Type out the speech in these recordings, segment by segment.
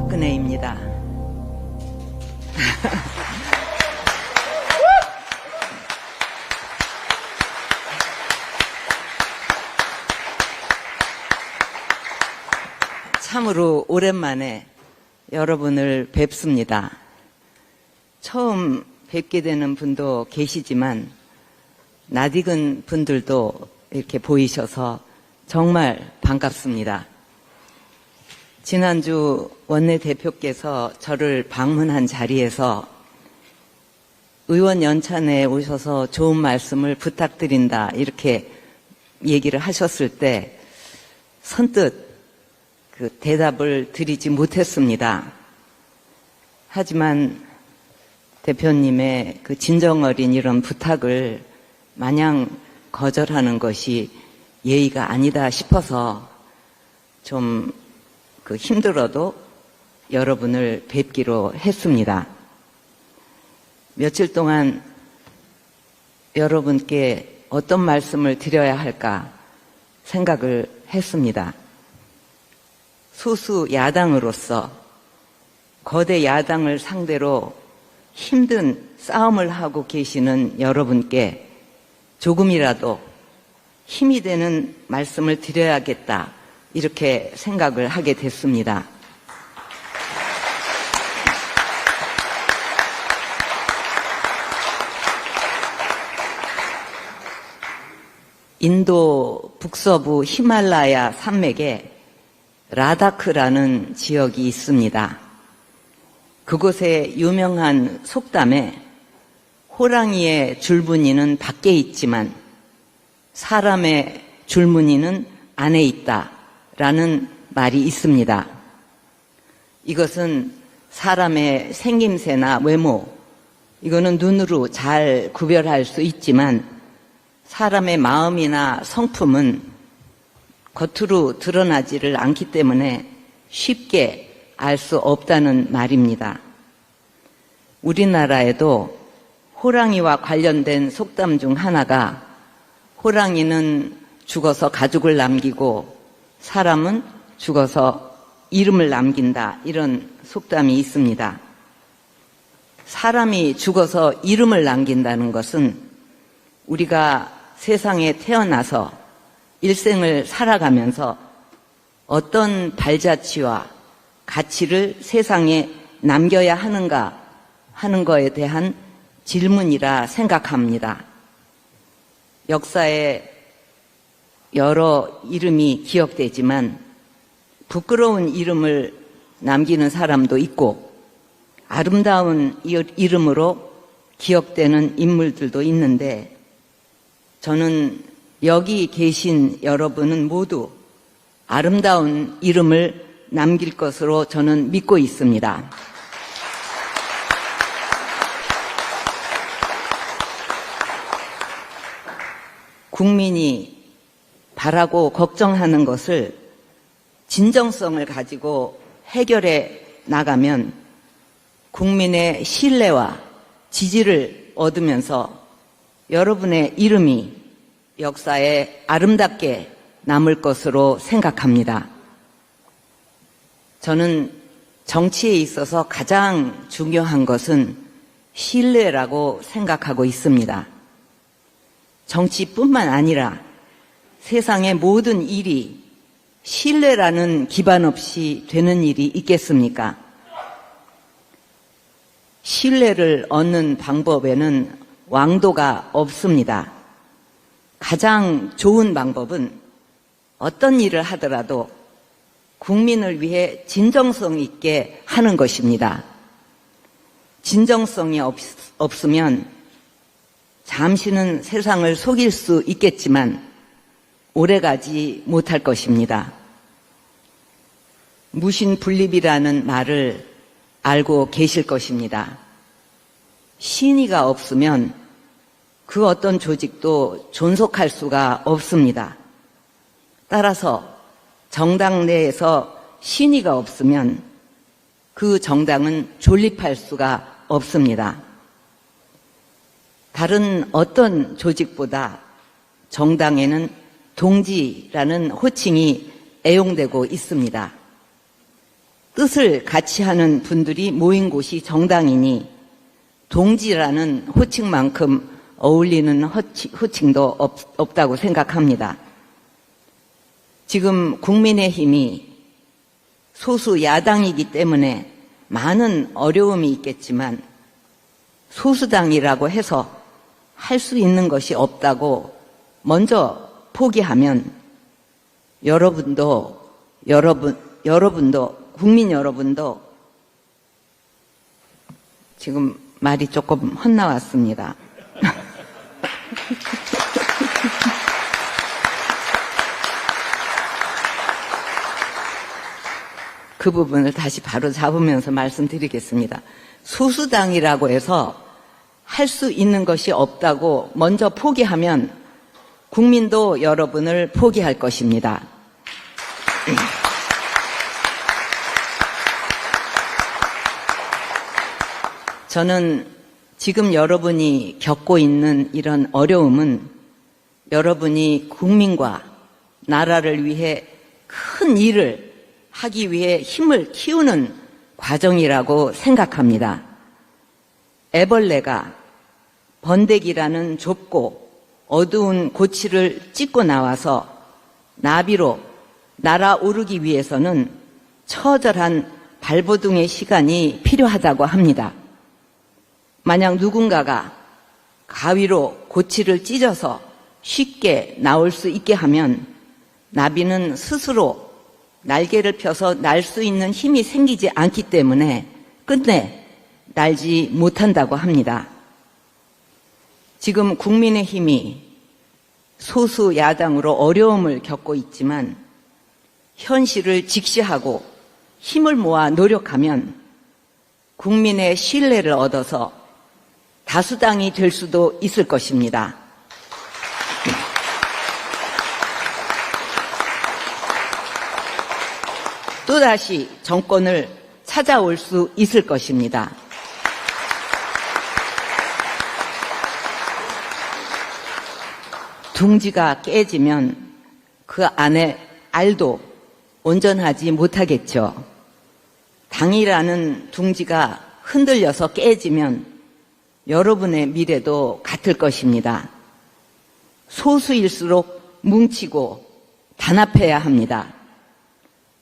박근혜입니다. 참으로 오랜만에 여러분을 뵙습니다. 처음 뵙게 되는 분도 계시지만 낯익은 분들도 이렇게 보이셔서 정말 반갑습니다. 지난주 원내대표께서 저를 방문한 자리에서 의원 연찬에 오셔서 좋은 말씀을 부탁드린다 이렇게 얘기를 하셨을 때 선뜻 그 대답을 드리지 못했습니다. 하지만 대표님의 그 진정어린 이런 부탁을 마냥 거절하는 것이 예의가 아니다 싶어서 좀 그 힘들어도 여러분을 뵙기로 했습니다. 며칠 동안 여러분께 어떤 말씀을 드려야 할까 생각을 했습니다. 소수 야당으로서 거대 야당을 상대로 힘든 싸움을 하고 계시는 여러분께 조금이라도 힘이 되는 말씀을 드려야겠다 이렇게 생각을 하게 됐습니다. 인도 북서부 히말라야 산맥에 라다크라는 지역이 있습니다. 그곳의 유명한 속담에 호랑이의 줄무늬는 밖에 있지만 사람의 줄무늬는 안에 있다라는 말이 있습니다. 이것은 사람의 생김새나 외모, 이거는 눈으로 잘 구별할 수 있지만 사람의 마음이나 성품은 겉으로 드러나지를 않기 때문에 쉽게 알 수 없다는 말입니다. 우리나라에도 호랑이와 관련된 속담 중 하나가 호랑이는 죽어서 가죽을 남기고 사람은 죽어서 이름을 남긴다 이런 속담이 있습니다. 사람이 죽어서 이름을 남긴다는 것은 우리가 세상에 태어나서 일생을 살아가면서 어떤 발자취와 가치를 세상에 남겨야 하는가 하는 것에 대한 질문이라 생각합니다. 역사에 여러 이름이 기억되지만 부끄러운 이름을 남기는 사람도 있고 아름다운 이름으로 기억되는 인물들도 있는데 저는 여기 계신 여러분은 모두 아름다운 이름을 남길 것으로 저는 믿고 있습니다. 국민이 바라고 걱정하는 것을 진정성을 가지고 해결해 나가면 국민의 신뢰와 지지를 얻으면서 여러분의 이름이 역사에 아름답게 남을 것으로 생각합니다. 저는 정치에 있어서 가장 중요한 것은 신뢰라고 생각하고 있습니다. 정치뿐만 아니라 세상의 모든 일이 신뢰라는 기반 없이 되는 일이 있겠습니까? 신뢰를 얻는 방법에는 왕도가 없습니다. 가장 좋은 방법은 어떤 일을 하더라도 국민을 위해 진정성 있게 하는 것입니다. 진정성이 없으면 잠시는 세상을 속일 수 있겠지만 오래가지 못할 것입니다. 무신분립이라는 말을 알고 계실 것입니다. 신의가 없으면 그 어떤 조직도 존속할 수가 없습니다. 따라서 정당 내에서 신의가 없으면 그 정당은 존립할 수가 없습니다. 다른 어떤 조직보다 정당에는 동지라는 호칭이 애용되고 있습니다. 뜻을 같이 하는 분들이 모인 곳이 정당이니 동지라는 호칭만큼 어울리는 호칭도 없다고 생각합니다. 지금 국민의힘이 소수 야당이기 때문에 많은 어려움이 있겠지만 소수당이라고 해서 할 수 있는 것이 없다고 먼저 포기하면 국민 여러분도 지금 말이 조금 헛나왔습니다. 그 부분을 다시 바로 잡으면서 말씀드리겠습니다. 소수당이라고 해서 할 수 있는 것이 없다고 먼저 포기하면 국민도 여러분을 포기할 것입니다. 저는 지금 여러분이 겪고 있는 이런 어려움은 여러분이 국민과 나라를 위해 큰 일을 하기 위해 힘을 키우는 과정이라고 생각합니다. 애벌레가 번데기라는 좁고 어두운 고치를 찢고 나와서 나비로 날아오르기 위해서는 처절한 발버둥의 시간이 필요하다고 합니다. 만약 누군가가 가위로 고치를 찢어서 쉽게 나올 수 있게 하면 나비는 스스로 날개를 펴서 날 수 있는 힘이 생기지 않기 때문에 끝내 날지 못한다고 합니다. 지금 국민의힘이 소수 야당으로 어려움을 겪고 있지만 현실을 직시하고 힘을 모아 노력하면 국민의 신뢰를 얻어서 다수당이 될 수도 있을 것입니다. 또다시 정권을 찾아올 수 있을 것입니다. 둥지가 깨지면 그 안에 알도 온전하지 못하겠죠. 당이라는 둥지가 흔들려서 깨지면 여러분의 미래도 같을 것입니다. 소수일수록 뭉치고 단합해야 합니다.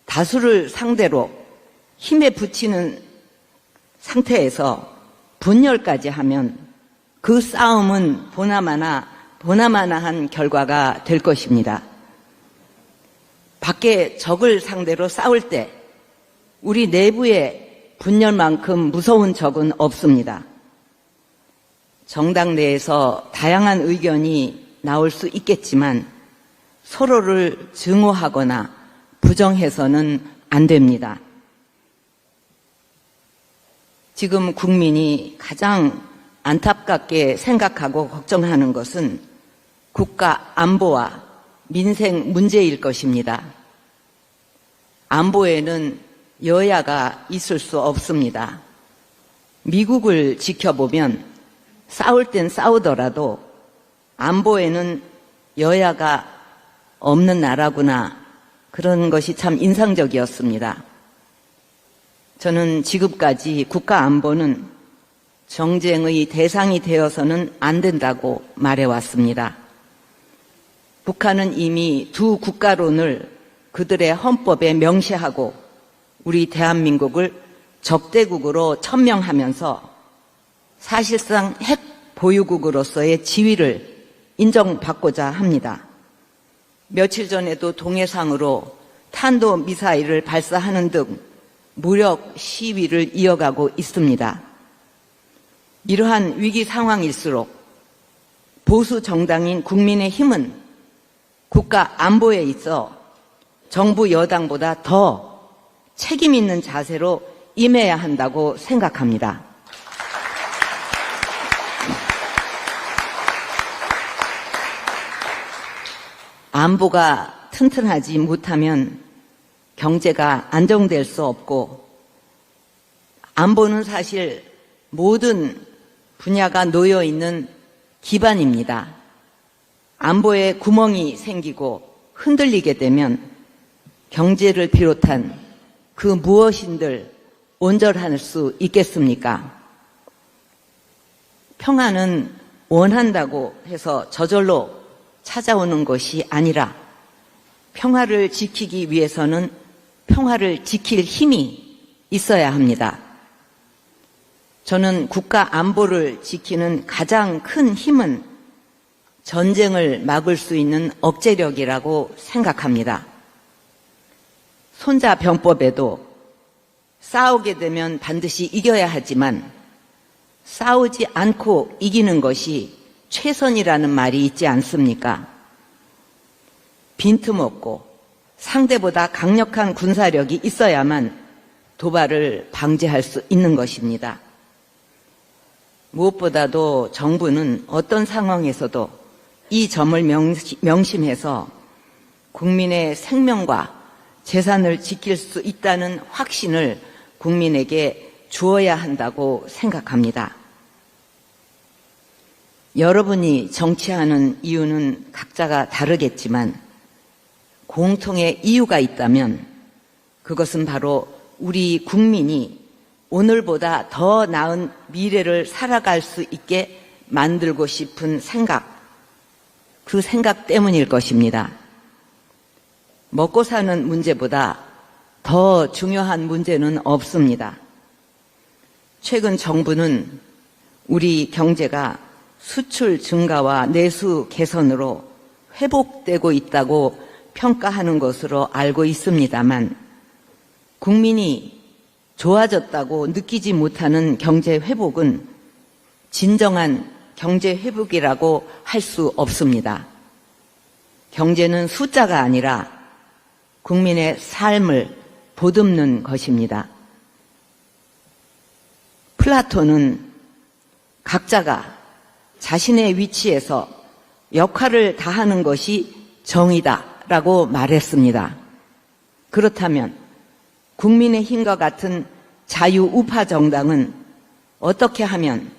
다수를 상대로 힘에 부치는 상태에서 분열까지 하면 그 싸움은 보나마나한 결과가 될 것입니다. 밖에 적을 상대로 싸울 때 우리 내부의 분열만큼 무서운 적은 없습니다. 정당 내에서 다양한 의견이 나올 수 있겠지만 서로를 증오하거나 부정해서는 안 됩니다. 지금 국민이 가장 안타깝게 생각하고 걱정하는 것은 국가 안보와 민생 문제일 것입니다. 안보에는 여야가 있을 수 없습니다. 미국을 지켜보면 싸울 땐 싸우더라도 안보에는 여야가 없는 나라구나, 그런 것이 참 인상적이었습니다. 저는 지금까지 국가 안보는 정쟁의 대상이 되어서는 안 된다고 말해왔습니다. 북한은 이미 두 국가론을 그들의 헌법에 명시하고 우리 대한민국을 적대국으로 천명하면서 사실상 핵 보유국으로서의 지위를 인정받고자 합니다. 며칠 전에도 동해상으로 탄도미사일을 발사하는 등 무력 시위를 이어가고 있습니다. 이러한 위기 상황일수록 보수 정당인 국민의힘은 국가 안보에 있어 정부 여당보다 더 책임 있는 자세로 임해야 한다고 생각합니다. 안보가 튼튼하지 못하면 경제가 안정될 수 없고, 안보는 사실 모든 분야가 놓여 있는 기반입니다. 안보에 구멍이 생기고 흔들리게 되면 경제를 비롯한 그 무엇인들 온전할 수 있겠습니까? 평화는 원한다고 해서 저절로 찾아오는 것이 아니라 평화를 지키기 위해서는 평화를 지킬 힘이 있어야 합니다. 저는 국가 안보를 지키는 가장 큰 힘은 전쟁을 막을 수 있는 억제력이라고 생각합니다. 손자병법에도 싸우게 되면 반드시 이겨야 하지만 싸우지 않고 이기는 것이 최선이라는 말이 있지 않습니까? 빈틈없고 상대보다 강력한 군사력이 있어야만 도발을 방지할 수 있는 것입니다. 무엇보다도 정부는 어떤 상황에서도 이 점을 명심해서 국민의 생명과 재산을 지킬 수 있다는 확신을 국민에게 주어야 한다고 생각합니다. 여러분이 정치하는 이유는 각자가 다르겠지만 공통의 이유가 있다면 그것은 바로 우리 국민이 오늘보다 더 나은 미래를 살아갈 수 있게 만들고 싶은 생각, 그 생각 때문일 것입니다. 먹고 사는 문제보다 더 중요한 문제는 없습니다. 최근 정부는 우리 경제가 수출 증가와 내수 개선으로 회복되고 있다고 평가하는 것으로 알고 있습니다만 국민이 좋아졌다고 느끼지 못하는 경제 회복은 진정한 경제 회복이라고 할 수 없습니다. 경제는 숫자가 아니라 국민의 삶을 보듬는 것입니다. 플라톤은 각자가 자신의 위치에서 역할을 다하는 것이 정의다라고 말했습니다. 그렇다면 국민의힘과 같은 자유우파 정당은 어떻게 하면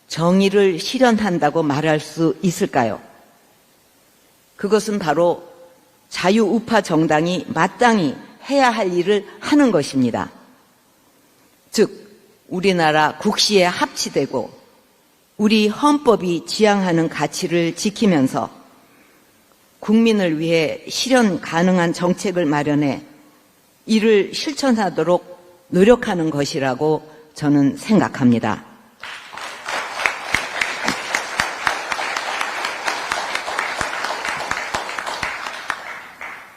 정의를 실현한다고 말할 수 있을까요? 그것은 바로 자유우파 정당이 마땅히 해야 할 일을 하는 것입니다. 즉 우리나라 국시에 합치되고 우리 헌법이 지향하는 가치를 지키면서 국민을 위해 실현 가능한 정책을 마련해 이를 실천하도록 노력하는 것이라고 저는 생각합니다.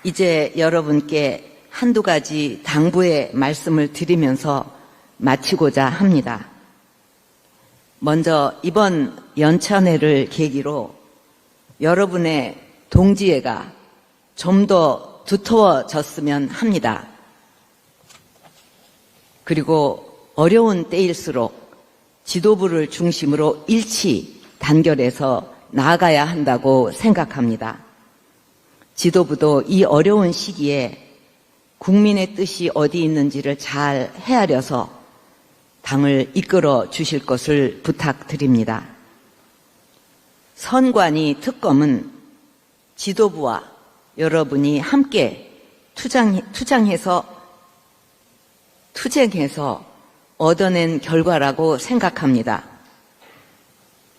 이제 여러분께 한두 가지 당부의 말씀을 드리면서 마치고자 합니다. 먼저 이번 연찬회를 계기로 여러분의 동지애가 좀 더 두터워졌으면 합니다. 그리고 어려운 때일수록 지도부를 중심으로 일치 단결해서 나아가야 한다고 생각합니다. 지도부도 이 어려운 시기에 국민의 뜻이 어디 있는지를 잘 헤아려서 당을 이끌어 주실 것을 부탁드립니다. 선관위 특검은 지도부와 여러분이 함께 투쟁해서 얻어낸 결과라고 생각합니다.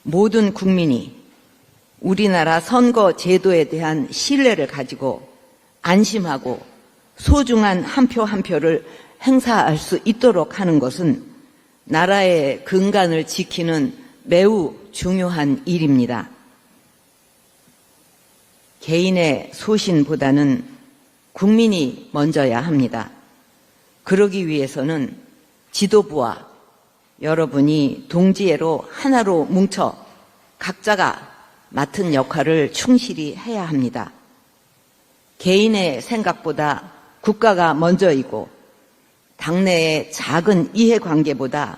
모든 국민이 우리나라 선거 제도에 대한 신뢰를 가지고 안심하고 소중한 한 표 한 표를 행사할 수 있도록 하는 것은 나라의 근간을 지키는 매우 중요한 일입니다. 개인의 소신보다는 국민이 먼저야 합니다. 그러기 위해서는 지도부와 여러분이 동지애로 하나로 뭉쳐 각자가 맡은 역할을 충실히 해야 합니다. 개인의 생각보다 국가가 먼저이고 당내의 작은 이해관계보다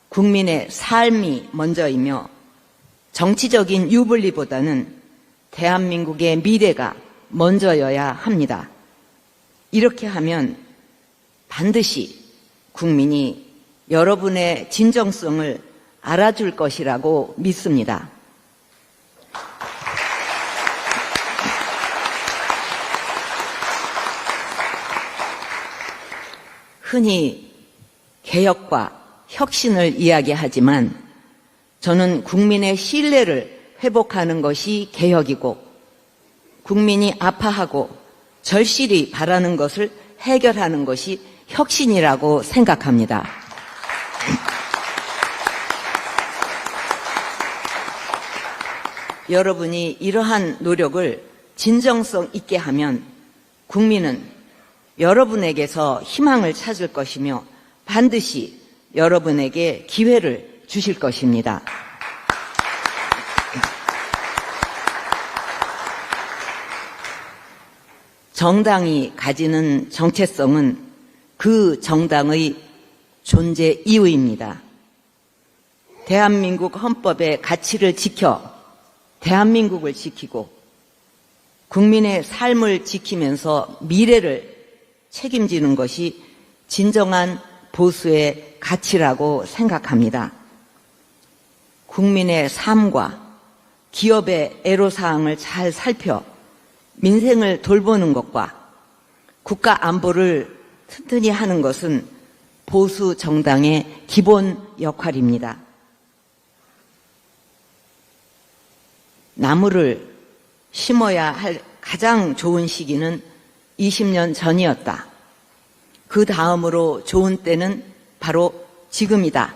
국민의 삶이 먼저이며 정치적인 유불리보다는 대한민국의 미래가 먼저여야 합니다. 이렇게 하면 반드시 국민이 여러분의 진정성을 알아줄 것이라고 믿습니다. 흔히 개혁과 혁신을 이야기하지만 저는 국민의 신뢰를 회복하는 것이 개혁이고 국민이 아파하고 절실히 바라는 것을 해결하는 것이 혁신이라고 생각합니다. 여러분이 이러한 노력을 진정성 있게 하면 국민은 여러분에게서 희망을 찾을 것이며 반드시 여러분에게 기회를 주실 것입니다. 정당이 가지는 정체성은 그 정당의 존재 이유입니다. 대한민국 헌법의 가치를 지켜 대한민국을 지키고 국민의 삶을 지키면서 미래를 책임지는 것이 진정한 보수의 가치라고 생각합니다. 국민의 삶과 기업의 애로사항을 잘 살펴 민생을 돌보는 것과 국가 안보를 튼튼히 하는 것은 보수 정당의 기본 역할입니다. 나무를 심어야 할 가장 좋은 시기는 20년 전이었다. 그 다음으로 좋은 때는 바로 지금이다.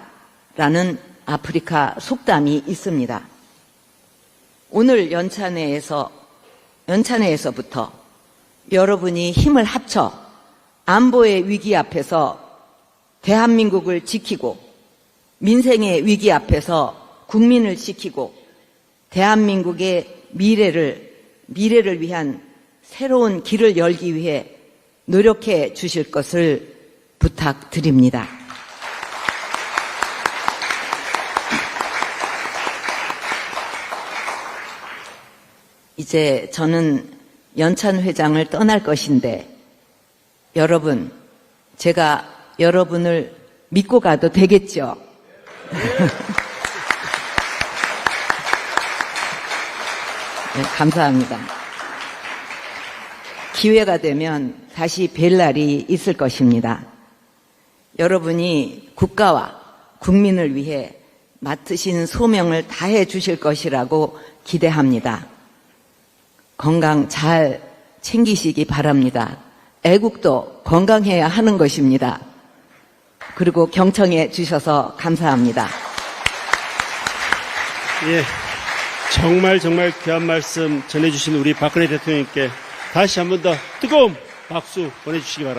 라는 아프리카 속담이 있습니다. 오늘 연찬회에서부터 여러분이 힘을 합쳐 안보의 위기 앞에서 대한민국을 지키고 민생의 위기 앞에서 국민을 지키고 대한민국의 미래를 위한 새로운 길을 열기 위해 노력해 주실 것을 부탁드립니다. 이제 저는 연찬 회장을 떠날 것인데 여러분, 제가 여러분을 믿고 가도 되겠죠? 네, 감사합니다. 기회가 되면 다시 뵐 날이 있을 것입니다. 여러분이 국가와 국민을 위해 맡으신 소명을 다해 주실 것이라고 기대합니다. 건강 잘 챙기시기 바랍니다. 애국도 건강해야 하는 것입니다. 그리고 경청해 주셔서 감사합니다. 예, 정말 귀한 말씀 전해주신 우리 박근혜 대통령님께 다시 한 번 더 뜨거운 박수 보내주시기 바랍니다.